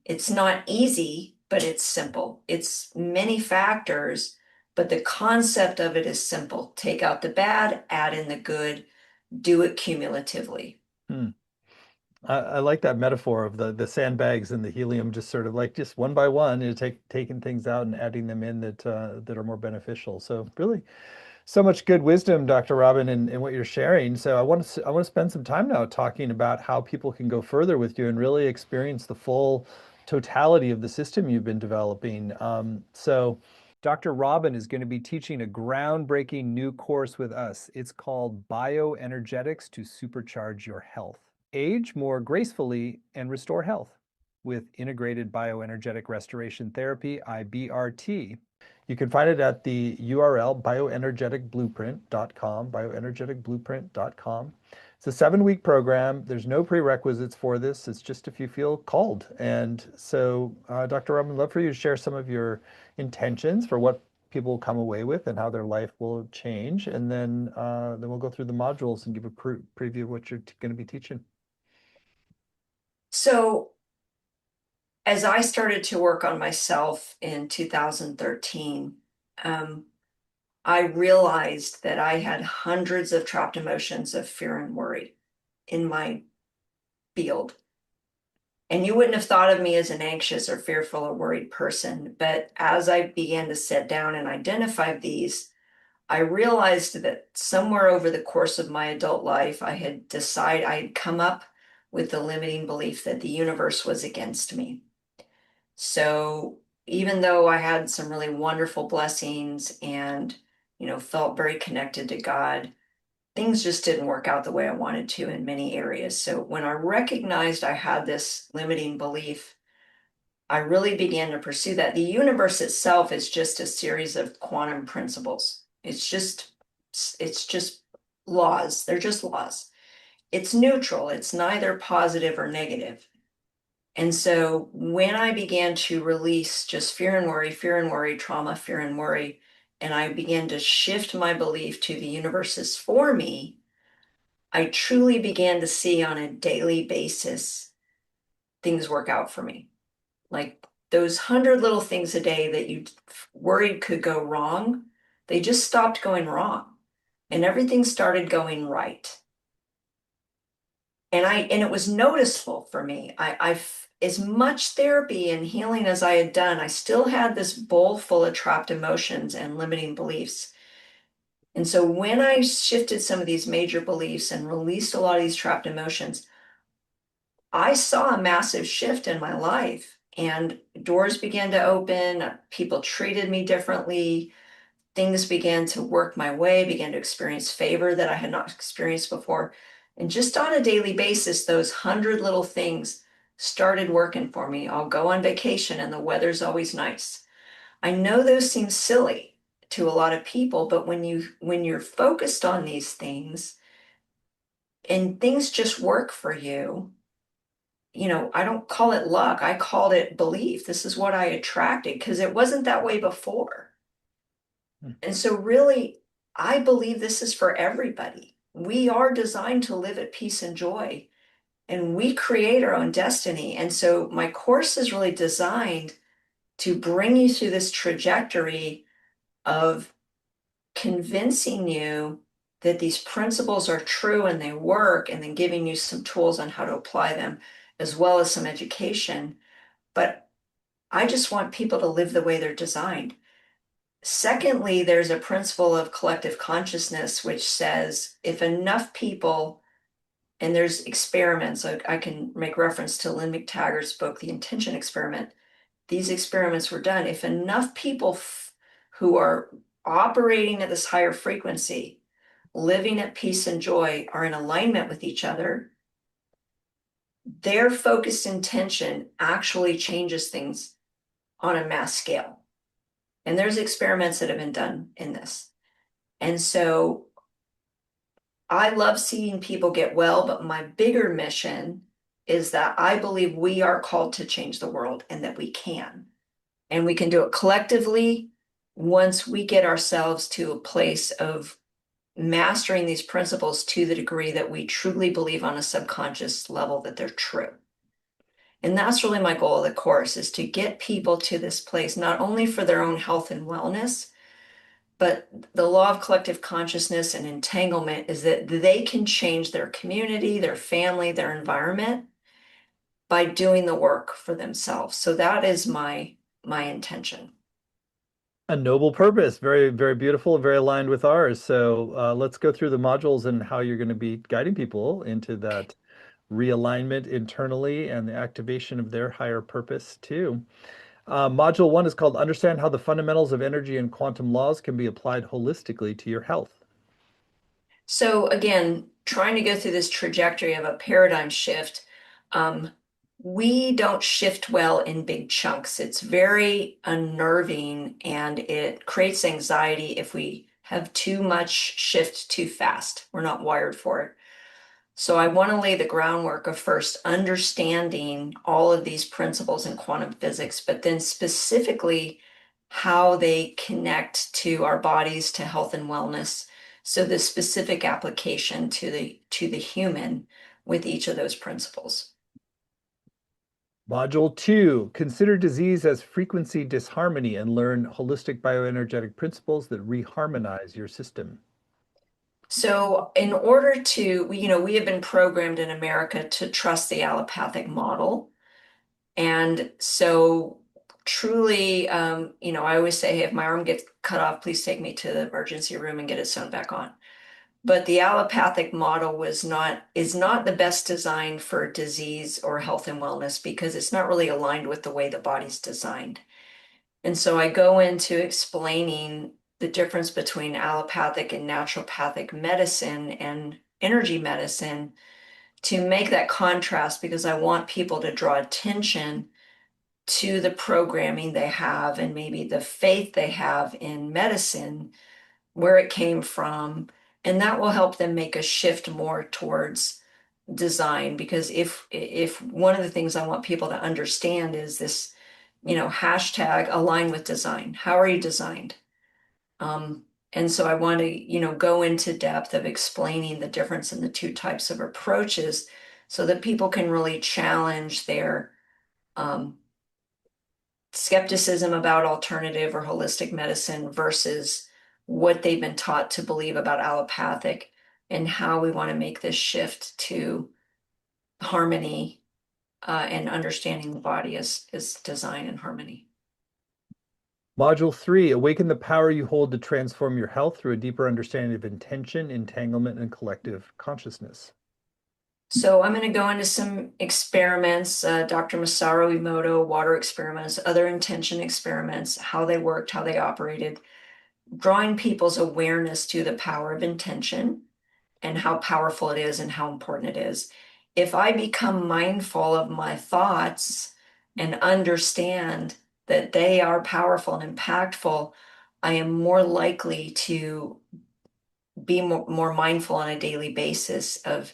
it's not easy, but it's simple. It's many factors, but the concept of it is simple. Take out the bad, add in the good, do it cumulatively. Hmm. I like that metaphor of the sandbags and the helium, just sort of like just one by one, taking things out and adding them in that are more beneficial. So really, so much good wisdom, Dr. Robin, in what you're sharing. So I want to spend some time now talking about how people can go further with you and really experience the full totality of the system you've been developing. So Dr. Robin is going to be teaching a groundbreaking new course with us. It's called Bioenergetics to Supercharge Your Health. Age more gracefully and restore health with integrated bioenergetic restoration therapy, IBRT. You can find it at the URL bioenergeticblueprint.com, bioenergeticblueprint.com. It's a 7-week program. There's no prerequisites for this. It's just if you feel called. And so, Dr. Robin, I'd love for you to share some of your intentions for what people will come away with and how their life will change. And then we'll go through the modules and give a preview of what you're going to be teaching. So as I started to work on myself in 2013, I realized that I had hundreds of trapped emotions of fear and worry in my field. And you wouldn't have thought of me as an anxious or fearful or worried person. But as I began to sit down and identify these, I realized that somewhere over the course of my adult life, I had come up with the limiting belief that the universe was against me. So even though I had some really wonderful blessings and, felt very connected to God, things just didn't work out the way I wanted to in many areas. So when I recognized I had this limiting belief, I really began to pursue that. The universe itself is just a series of quantum principles. It's just laws. They're just laws. It's neutral. It's neither positive or negative. And so when I began to release just fear and worry, trauma, fear and worry, and I began to shift my belief to the universe is for me, I truly began to see on a daily basis things work out for me. Like those 100 little things a day that you worried could go wrong, they just stopped going wrong and everything started going right. And it was noticeable for me. As much therapy and healing as I had done, I still had this bowl full of trapped emotions and limiting beliefs. And so when I shifted some of these major beliefs and released a lot of these trapped emotions, I saw a massive shift in my life and doors began to open. People treated me differently. Things began to work my way, began to experience favor that I had not experienced before. And just on a daily basis, those 100 little things started working for me. I'll go on vacation and the weather's always nice. I know those seem silly to a lot of people, but when you're focused on these things and things just work for you, I don't call it luck. I called it belief. This is what I attracted because it wasn't that way before. And so, really, I believe this is for everybody. We are designed to live at peace and joy, and we create our own destiny. And so, my course is really designed to bring you through this trajectory of convincing you that these principles are true and they work, and then giving you some tools on how to apply them, as well as some education. But I just want people to live the way they're designed. Secondly, there's a principle of collective consciousness, which says if enough people, and there's experiments, I can make reference to Lynn McTaggart's book, The Intention Experiment. These experiments were done. If enough people who are operating at this higher frequency, living at peace and joy, are in alignment with each other, their focused intention actually changes things on a mass scale. And there's experiments that have been done in this. And so I love seeing people get well, but my bigger mission is that I believe we are called to change the world and that we can. And we can do it collectively once we get ourselves to a place of mastering these principles to the degree that we truly believe on a subconscious level that they're true. And that's really my goal of the course, is to get people to this place, not only for their own health and wellness, but the law of collective consciousness and entanglement is that they can change their community, their family, their environment by doing the work for themselves. So that is my intention. A noble purpose, very, very beautiful, very aligned with ours. So let's go through the modules and how you're going to be guiding people into that realignment internally and the activation of their higher purpose too. Module one is called Understand How the Fundamentals of Energy and Quantum Laws Can Be Applied Holistically to Your Health. So again, trying to go through this trajectory of a paradigm shift, um, we don't shift well in big chunks. It's very unnerving and it creates anxiety if we have too much shift too fast. We're not wired for it. So I want to lay the groundwork of first understanding all of these principles in quantum physics, but then specifically how they connect to our bodies, to health and wellness. So the specific application to the human with each of those principles. Module two, consider disease as frequency disharmony and learn holistic bioenergetic principles that reharmonize your system. So in order to, we have been programmed in America to trust the allopathic model. And so truly, I always say, hey, if my arm gets cut off, please take me to the emergency room and get it sewn back on. But the allopathic model is not the best design for disease or health and wellness because it's not really aligned with the way the body's designed. And so I go into explaining the difference between allopathic and naturopathic medicine and energy medicine to make that contrast because I want people to draw attention to the programming they have and maybe the faith they have in medicine, where it came from, and that will help them make a shift more towards design. Because if one of the things I want people to understand is this, hashtag align with design. How are you designed? Um, and so I want to, go into depth of explaining the difference in the two types of approaches so that people can really challenge their um, skepticism about alternative or holistic medicine versus what they've been taught to believe about allopathic, and how we want to make this shift to harmony and understanding the body as design and harmony. Module 3, awaken the power you hold to transform your health through a deeper understanding of intention, entanglement, and collective consciousness. So I'm going to go into some experiments, Dr. Masaru Emoto, water experiments, other intention experiments, how they worked, how they operated, drawing people's awareness to the power of intention and how powerful it is and how important it is. If I become mindful of my thoughts and understand that they are powerful and impactful, I am more likely to be more mindful on a daily basis of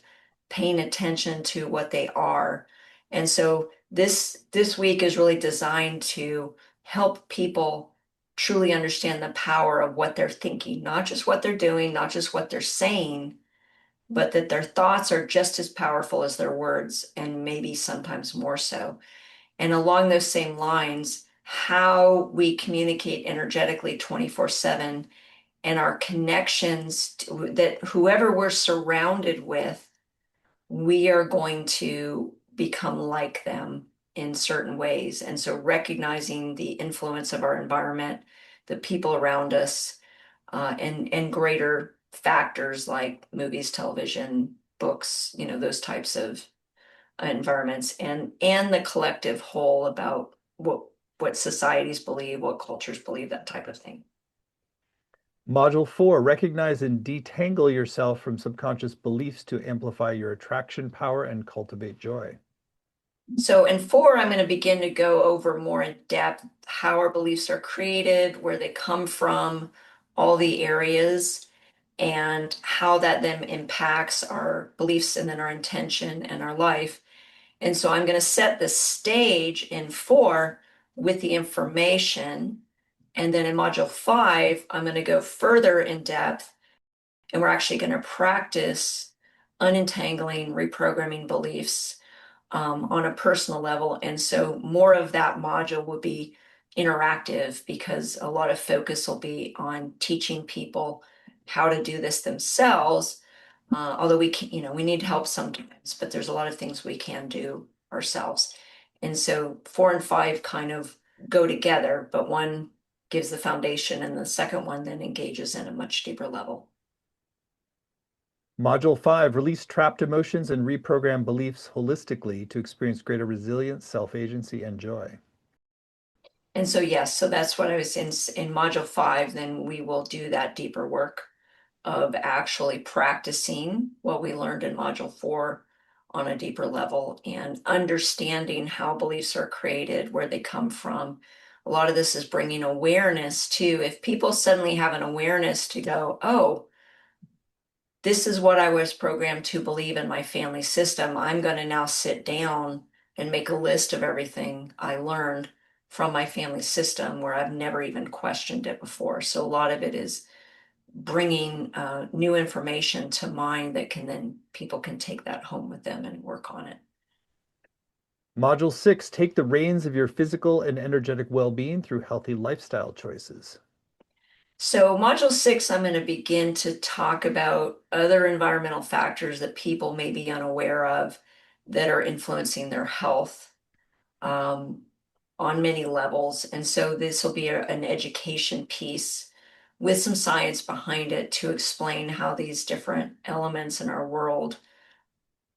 paying attention to what they are. And so this week is really designed to help people truly understand the power of what they're thinking, not just what they're doing, not just what they're saying, but that their thoughts are just as powerful as their words, and maybe sometimes more so. And along those same lines, how we communicate energetically 24/7 and our connections that whoever we're surrounded with, we are going to become like them in certain ways. And so recognizing the influence of our environment, the people around us, and greater factors like movies, television, books, those types of environments, and the collective whole about what societies believe, what cultures believe, that type of thing. Module 4, recognize and detangle yourself from subconscious beliefs to amplify your attraction power and cultivate joy. So in 4, I'm going to begin to go over more in depth how our beliefs are created, where they come from, all the areas, and how that then impacts our beliefs and then our intention and our life. And so I'm going to set the stage in 4 with the information. And then in module 5, I'm going to go further in depth, and we're actually going to practice unentangling, reprogramming beliefs on a personal level. And so more of that module will be interactive because a lot of focus will be on teaching people how to do this themselves. Although we can, we need help sometimes, but there's a lot of things we can do ourselves. And so 4 and 5 kind of go together, but one gives the foundation and the second one then engages in a much deeper level. Module 5, release trapped emotions and reprogram beliefs holistically to experience greater resilience, self-agency, and joy. And so, yes, so that's what I was in module 5. Then we will do that deeper work of actually practicing what we learned in module 4 on a deeper level and understanding how beliefs are created, where they come from. A lot of this is bringing awareness to, if people suddenly have an awareness to go, oh, this is what I was programmed to believe in my family system. I'm going to now sit down and make a list of everything I learned from my family system where I've never even questioned it before. So a lot of it is bringing new information to mind that can then people can take that home with them and work on it. Module 6, take the reins of your physical and energetic well-being through healthy lifestyle choices. So module 6, I'm going to begin to talk about other environmental factors that people may be unaware of that are influencing their health. um, on many levels. And so this will be an education piece with some science behind it to explain how these different elements in our world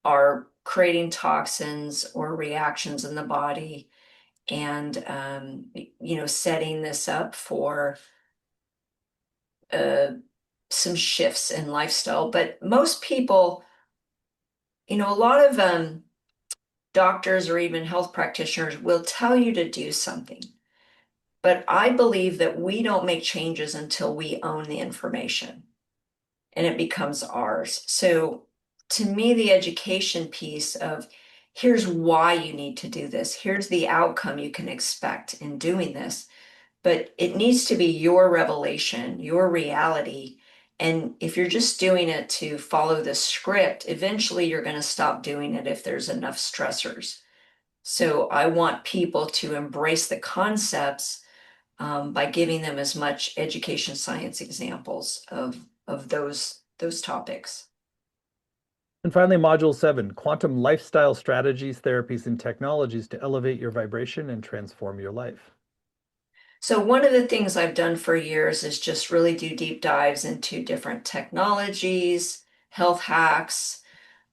are creating toxins or reactions in the body and setting this up for uh, some shifts in lifestyle. But most people, a lot of doctors or even health practitioners will tell you to do something. But I believe that we don't make changes until we own the information and it becomes ours. So to me, the education piece of here's why you need to do this, here's the outcome you can expect in doing this, but it needs to be your revelation, your reality. And if you're just doing it to follow the script, eventually you're going to stop doing it if there's enough stressors. So I want people to embrace the concepts by giving them as much education science examples of those topics. And finally, Module 7, Quantum Lifestyle Strategies, Therapies, and Technologies to Elevate Your Vibration and Transform Your Life. So one of the things I've done for years is just really do deep dives into different technologies, health hacks,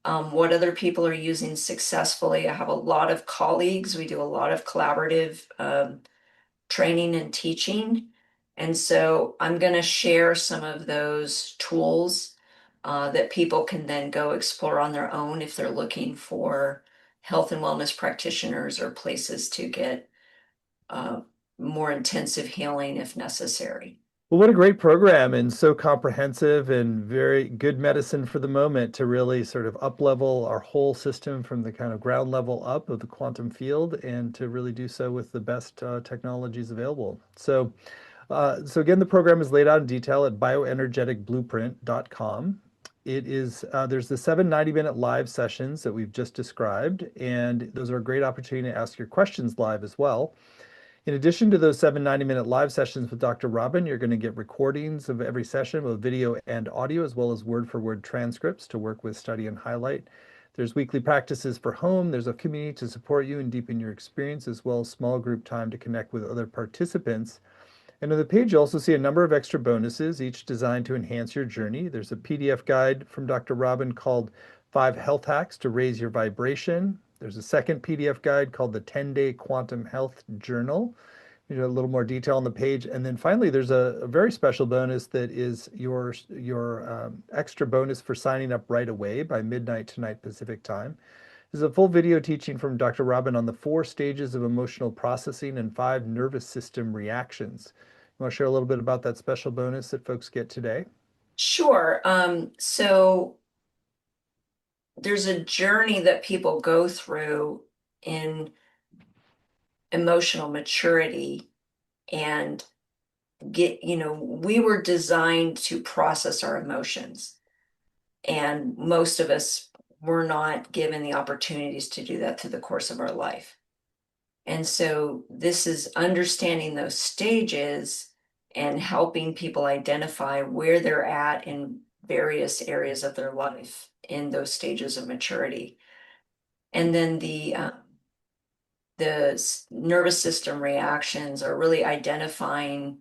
what other people are using successfully. I have a lot of colleagues. We do a lot of collaborative training and teaching. And so I'm going to share some of those tools that people can then go explore on their own if they're looking for health and wellness practitioners or places to get uh, more intensive healing if necessary. Well, what a great program and so comprehensive and very good medicine for the moment to really sort of up level our whole system from the kind of ground level up of the quantum field and to really do so with the best technologies available. So again, the program is laid out in detail at bioenergeticblueprint.com. There's the 7 90-minute live sessions that we've just described, and those are a great opportunity to ask your questions live as well. In addition to those 7 90-minute live sessions with Dr. Robin, you're going to get recordings of every session with video and audio, as well as word-for-word transcripts to work with, study, and highlight. There's weekly practices for home. There's a community to support you and deepen your experience, as well as small group time to connect with other participants. And on the page, you'll also see a number of extra bonuses, each designed to enhance your journey. There's a PDF guide from Dr. Robin called 5 Health Hacks to Raise Your Vibration. There's a second PDF guide called the 10-Day Quantum Health Journal. A little more detail on the page. And then finally, there's a very special bonus that is your extra bonus for signing up right away by midnight tonight Pacific time. This is a full video teaching from Dr. Robin on the 4 stages of emotional processing and 5 nervous system reactions. You want to share a little bit about that special bonus that folks get today? Sure. So there's a journey that people go through in emotional maturity and we were designed to process our emotions, and most of us were not given the opportunities to do that through the course of our life. And so this is understanding those stages and helping people identify where they're at in various areas of their life in those stages of maturity. And then the nervous system reactions are really identifying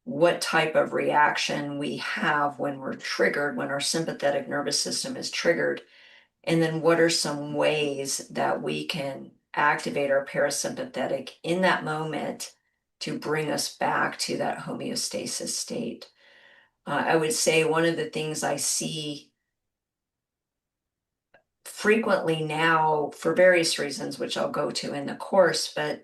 what type of reaction we have when we're triggered, when our sympathetic nervous system is triggered, and then what are some ways that we can activate our parasympathetic in that moment to bring us back to that homeostasis state. I would say one of the things I see frequently now for various reasons, which I'll go to in the course, but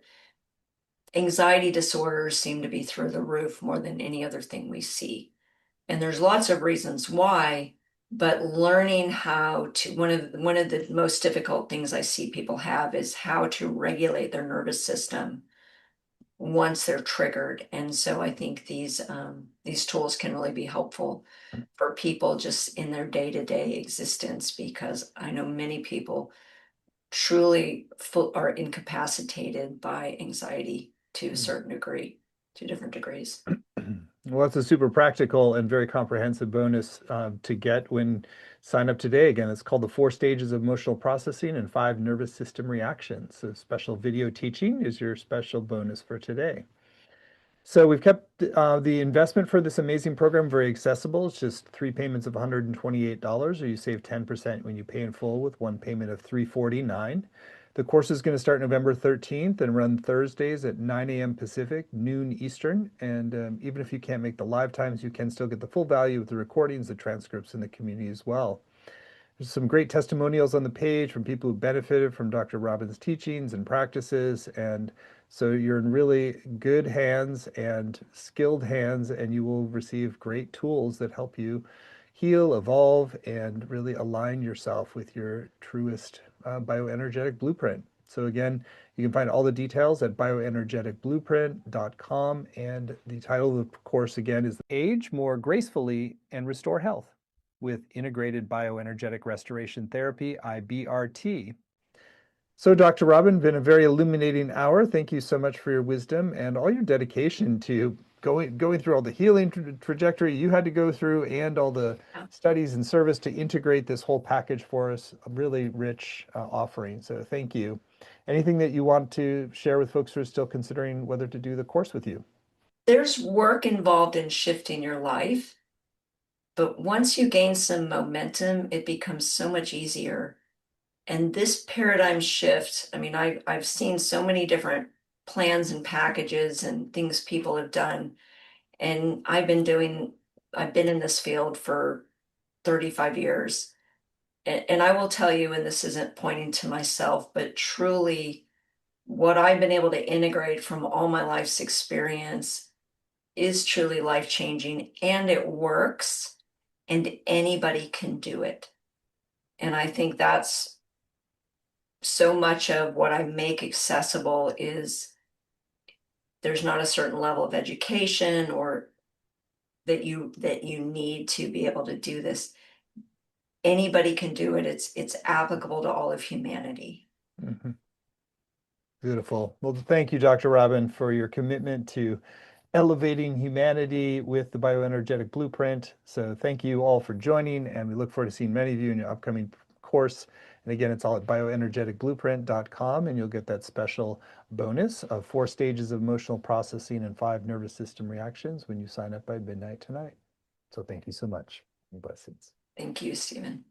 anxiety disorders seem to be through the roof more than any other thing we see. And there's lots of reasons why, but learning how to, one of the most difficult things I see people have is how to regulate their nervous system once they're triggered. And so I think these tools can really be helpful for people just in their day-to-day existence, because I know many people truly are incapacitated by anxiety to a certain degree, to different degrees. Well, it's a super practical and very comprehensive bonus to get when sign up today. Again, it's called the 4 stages of emotional processing and 5 nervous system reactions. So special video teaching is your special bonus for today. So we've kept the investment for this amazing program very accessible. It's just 3 payments of $128, or you save 10% when you pay in full with one payment of $349. The course is going to start November 13th and run Thursdays at 9 a.m. Pacific, noon Eastern. And even if you can't make the live times, you can still get the full value of the recordings, the transcripts, and the community as well. There's some great testimonials on the page from people who benefited from Dr. Robin's teachings and practices. And so you're in really good hands and skilled hands, and you will receive great tools that help you heal, evolve, and really align yourself with your truest bioenergetic blueprint. So again, you can find all the details at bioenergeticblueprint.com. And the title of the course again is Age More Gracefully and Restore Health with Integrated Bioenergetic Restoration Therapy, IBRT. So, Dr. Robin, been a very illuminating hour. Thank you so much for your wisdom and all your dedication to going through all the healing trajectory you had to go through and all the studies and service to integrate this whole package for us. A really rich offering. So, thank you. Anything that you want to share with folks who are still considering whether to do the course with you? There's work involved in shifting your life, but once you gain some momentum, it becomes so much easier. And this paradigm shift, I mean, I've seen so many different plans and packages and things people have done. And I've been in this field for 35 years. And I will tell you, and this isn't pointing to myself, but truly what I've been able to integrate from all my life's experience is truly life-changing, and it works, and anybody can do it. And I think that's so much of what I make accessible is there's not a certain level of education or that you need to be able to do this. Anybody can do it. It's applicable to all of humanity. Mhm. Beautiful. Well, thank you, Dr. Robin, for your commitment to elevating humanity with the bioenergetic blueprint. So thank you all for joining, and we look forward to seeing many of you in your upcoming course. And again, it's all at bioenergeticblueprint.com, and you'll get that special bonus of 4 stages of emotional processing and 5 nervous system reactions when you sign up by midnight tonight. So thank you so much. Blessings. Thank you, Stephen.